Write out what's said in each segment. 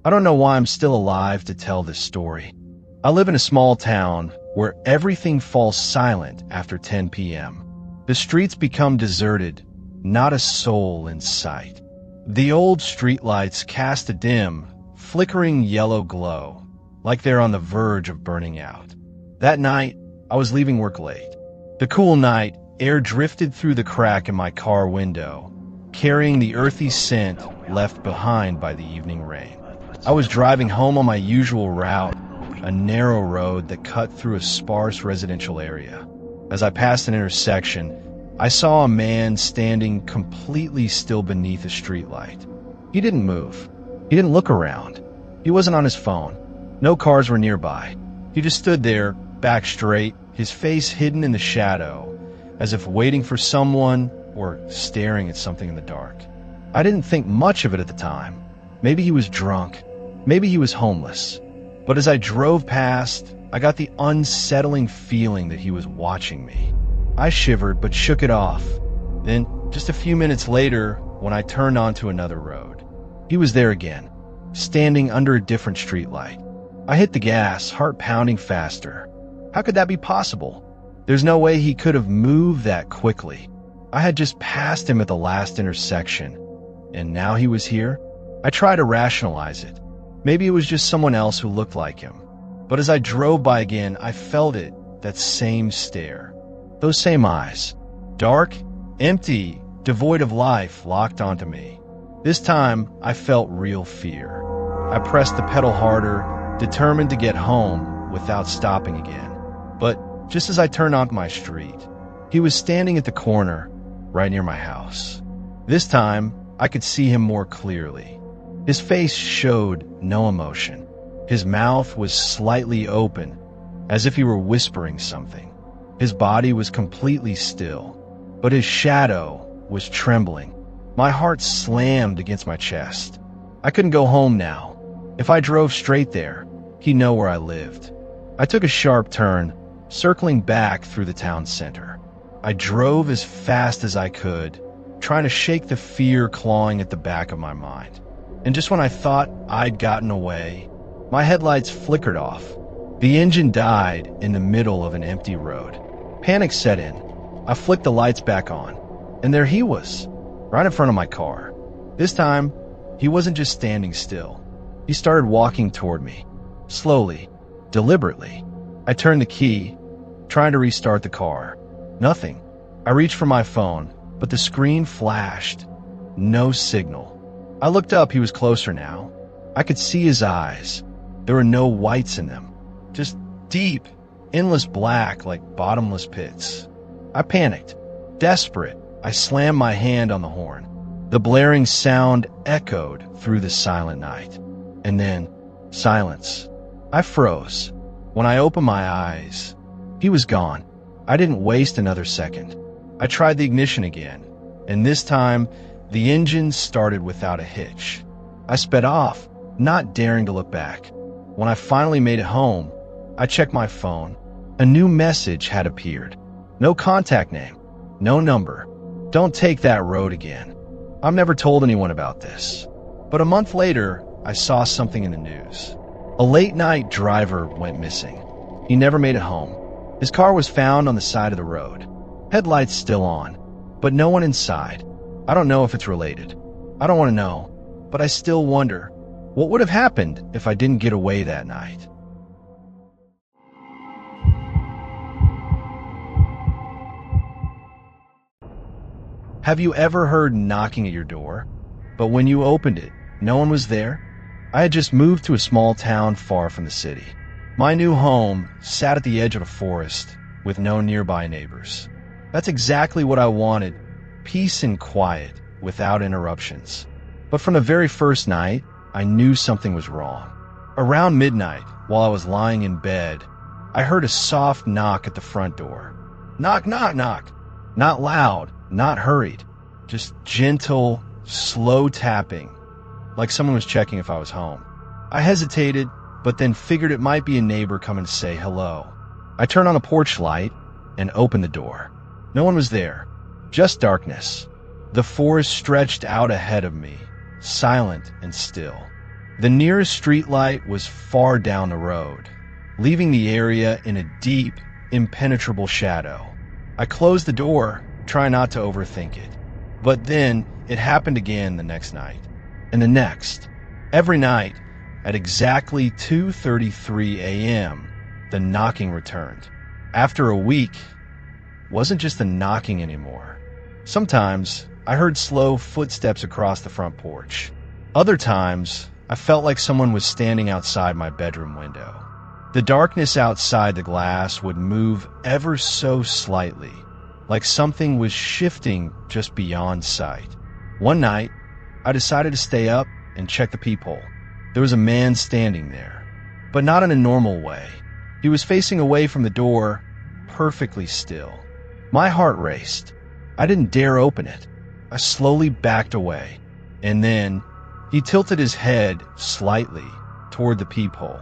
I don't know why I'm still alive to tell this story. I live in a small town where everything falls silent after 10 p.m. The streets become deserted, not a soul in sight. The old streetlights cast a dim, flickering yellow glow, like they're on the verge of burning out. That night, I was leaving work late. The cool night air drifted through the crack in my car window, carrying the earthy scent left behind by the evening rain. I was driving home on my usual route, a narrow road that cut through a sparse residential area. As I passed an intersection, I saw a man standing completely still beneath a streetlight. He didn't move. He didn't look around. He wasn't on his phone. No cars were nearby. He just stood there, back straight, his face hidden in the shadow, as if waiting for someone or staring at something in the dark. I didn't think much of it at the time. Maybe he was drunk. Maybe he was homeless. But as I drove past, I got the unsettling feeling that he was watching me. I shivered but shook it off. Then, just a few minutes later, when I turned onto another road, he was there again, standing under a different streetlight. I hit the gas, heart pounding faster. How could that be possible? There's no way he could have moved that quickly. I had just passed him at the last intersection, and now he was here? I tried to rationalize it. Maybe it was just someone else who looked like him. But as I drove by again, I felt it, that same stare. Those same eyes. Dark, empty, devoid of life, locked onto me. This time, I felt real fear. I pressed the pedal harder, determined to get home without stopping again. But just as I turned onto my street, he was standing at the corner, right near my house. This time, I could see him more clearly. His face showed no emotion. His mouth was slightly open, as if he were whispering something. His body was completely still, but his shadow was trembling. My heart slammed against my chest. I couldn't go home now. If I drove straight there, he'd know where I lived. I took a sharp turn, circling back through the town center. I drove as fast as I could, trying to shake the fear clawing at the back of my mind. And just when I thought I'd gotten away, my headlights flickered off. The engine died in the middle of an empty road. Panic set in. I flicked the lights back on, and there he was, right in front of my car. This time, he wasn't just standing still. He started walking toward me, slowly, deliberately. I turned the key, trying to restart the car. Nothing. I reached for my phone, but the screen flashed. No signal. I looked up. He was closer now. I could see his eyes. There were no whites in them. Just deep, endless black like bottomless pits. I panicked. Desperate, I slammed my hand on the horn. The blaring sound echoed through the silent night. And then, silence. I froze. When I opened my eyes, he was gone. I didn't waste another second. I tried the ignition again, and this time, the engine started without a hitch. I sped off, not daring to look back. When I finally made it home, I checked my phone. A new message had appeared. No contact name, no number. Don't take that road again. I've never told anyone about this. But a month later, I saw something in the news. A late-night driver went missing. He never made it home. His car was found on the side of the road. Headlights still on, but no one inside. I don't know if it's related. I don't want to know, but I still wonder, what would have happened if I didn't get away that night? Have you ever heard knocking at your door, but when you opened it, no one was there? I had just moved to a small town far from the city. My new home sat at the edge of a forest with no nearby neighbors. That's exactly what I wanted. Peace and quiet, without interruptions. But from the very first night, I knew something was wrong. Around midnight, while I was lying in bed, I heard a soft knock at the front door. Knock, knock, knock. Not loud, not hurried. Just gentle, slow tapping, like someone was checking if I was home. I hesitated, but then figured it might be a neighbor coming to say hello. I turned on the porch light and opened the door. No one was there. Just darkness. The forest stretched out ahead of me, silent and still. The nearest streetlight was far down the road, leaving the area in a deep, impenetrable shadow. I closed the door, trying not to overthink it. But then, it happened again the next night, and the next. Every night, at exactly 2:33 a.m., the knocking returned. After a week, it wasn't just the knocking anymore. Sometimes, I heard slow footsteps across the front porch. Other times, I felt like someone was standing outside my bedroom window. The darkness outside the glass would move ever so slightly, like something was shifting just beyond sight. One night, I decided to stay up and check the peephole. There was a man standing there, but not in a normal way. He was facing away from the door, perfectly still. My heart raced. I didn't dare open it. I slowly backed away, and then he tilted his head slightly toward the peephole,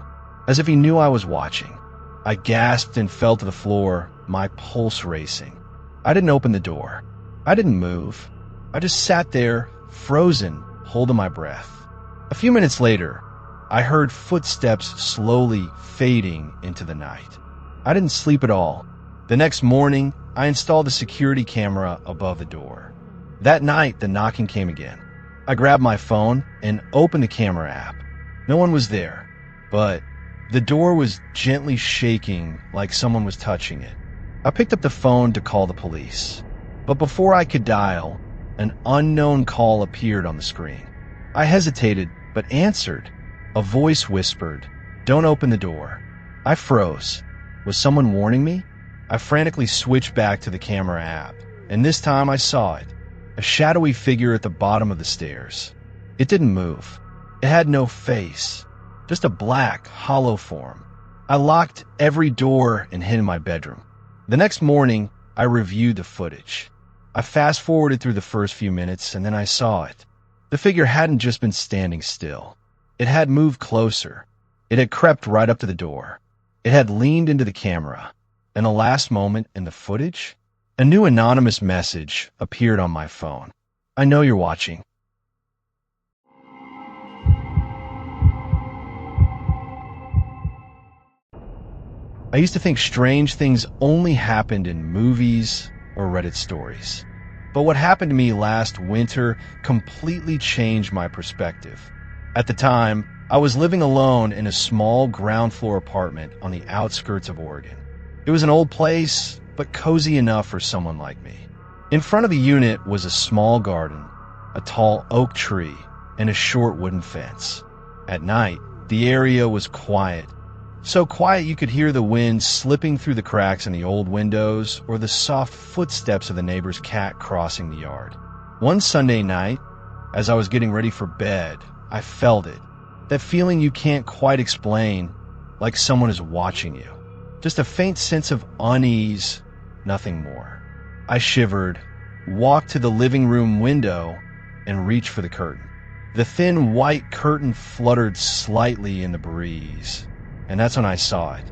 as if he knew I was watching. I gasped and fell to the floor, my pulse racing. I didn't open the door. I didn't move. I just sat there, frozen, holding my breath. A few minutes later, I heard footsteps slowly fading into the night. I didn't sleep at all. The next morning, I installed a security camera above the door. That night, the knocking came again. I grabbed my phone and opened the camera app. No one was there, but the door was gently shaking like someone was touching it. I picked up the phone to call the police, but before I could dial, an unknown call appeared on the screen. I hesitated, but answered. A voice whispered, "Don't open the door." I froze. Was someone warning me? I frantically switched back to the camera app, and this time I saw it. A shadowy figure at the bottom of the stairs. It didn't move. It had no face, just a black, hollow form. I locked every door and hid in my bedroom. The next morning, I reviewed the footage. I fast-forwarded through the first few minutes, and then I saw it. The figure hadn't just been standing still. It had moved closer. It had crept right up to the door. It had leaned into the camera. In the last moment in the footage, a new anonymous message appeared on my phone. "I know you're watching. I used to think strange things only happened in movies or Reddit stories. But what happened to me last winter completely changed my perspective. At the time, I was living alone in a small ground floor apartment on the outskirts of Oregon. It was an old place, but cozy enough for someone like me. In front of the unit was a small garden, a tall oak tree, and a short wooden fence. At night, the area was quiet. So quiet you could hear the wind slipping through the cracks in the old windows or the soft footsteps of the neighbor's cat crossing the yard. One Sunday night, as I was getting ready for bed, I felt it. That feeling you can't quite explain, like someone is watching you. Just a faint sense of unease, nothing more. I shivered, walked to the living room window, and reached for the curtain. The thin white curtain fluttered slightly in the breeze, and that's when I saw it.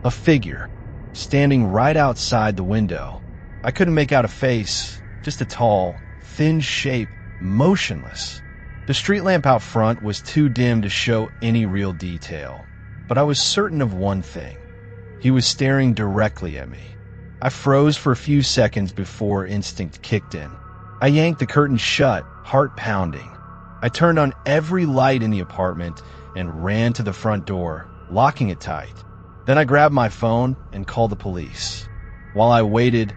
A figure, standing right outside the window. I couldn't make out a face, just a tall, thin shape, motionless. The street lamp out front was too dim to show any real detail, but I was certain of one thing. He was staring directly at me. I froze for a few seconds before instinct kicked in. I yanked the curtain shut, heart pounding. I turned on every light in the apartment and ran to the front door, locking it tight. Then I grabbed my phone and called the police. While I waited,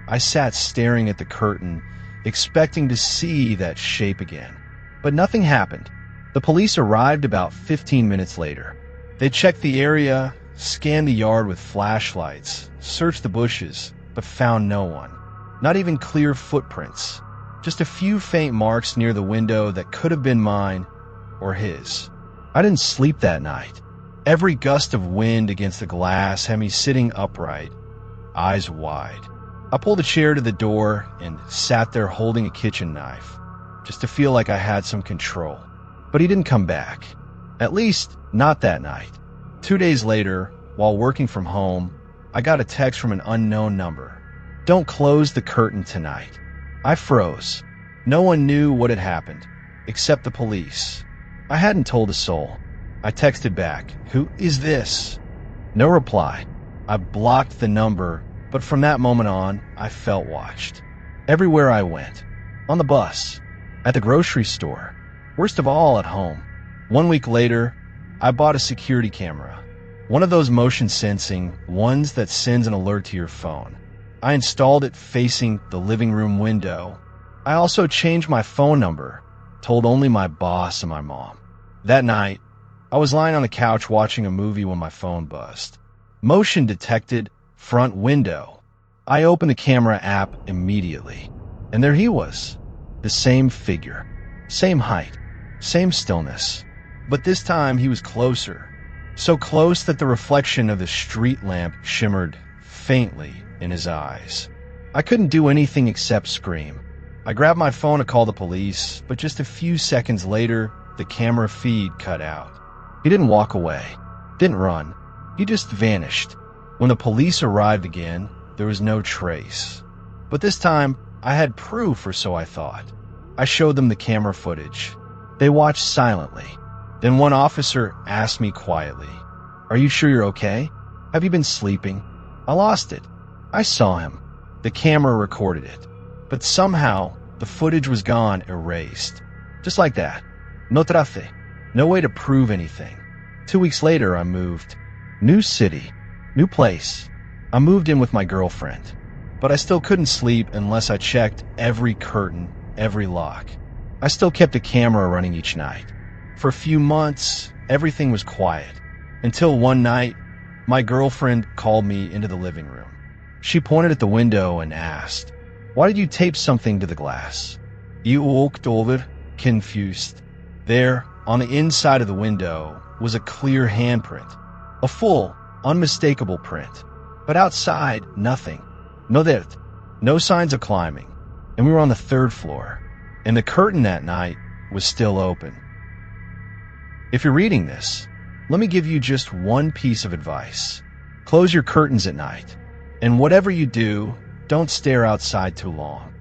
I sat staring at the curtain, expecting to see that shape again. But nothing happened. The police arrived about 15 minutes later. They checked the area, scanned the yard with flashlights, searched the bushes, but found no one. Not even clear footprints. Just a few faint marks near the window that could have been mine or his. I didn't sleep that night. Every gust of wind against the glass had me sitting upright, eyes wide. I pulled a chair to the door and sat there holding a kitchen knife, just to feel like I had some control. But he didn't come back. At least, not that night. 2 days later, while working from home, I got a text from an unknown number. "Don't close the curtain tonight." I froze. No one knew what had happened, except the police. I hadn't told a soul. I texted back, "Who is this?" No reply. I blocked the number, but from that moment on, I felt watched. Everywhere I went. On the bus. At the grocery store. Worst of all, at home. 1 week later, I bought a security camera. One of those motion sensing ones that sends an alert to your phone. I installed it facing the living room window. I also changed my phone number, told only my boss and my mom. That night, I was lying on the couch watching a movie when my phone buzzed. Motion detected, front window. I opened the camera app immediately, and there he was. The same figure, same height, same stillness. But this time he was closer. So close that the reflection of the street lamp shimmered faintly in his eyes. I couldn't do anything except scream. I grabbed my phone to call the police, but just a few seconds later, the camera feed cut out. He didn't walk away, didn't run. He just vanished. When the police arrived again, there was no trace. But this time, I had proof, or so I thought. I showed them the camera footage. They watched silently. Then one officer asked me quietly, "Are you sure you're okay? Have you been sleeping?" I lost it. I saw him. The camera recorded it. But somehow, the footage was gone, erased. Just like that. No trace. No way to prove anything. 2 weeks later, I moved. New city. New place. I moved in with my girlfriend. But I still couldn't sleep unless I checked every curtain, every lock. I still kept a camera running each night. For a few months, everything was quiet. Until one night, my girlfriend called me into the living room. She pointed at the window and asked, "Why did you tape something to the glass?" You walked over, confused. There, on the inside of the window, was a clear handprint. A full, unmistakable print. But outside, nothing. No dirt. No signs of climbing. And we were on the 3rd floor. And the curtain that night was still open. If you're reading this, let me give you just one piece of advice. Close your curtains at night. And whatever you do, don't stare outside too long.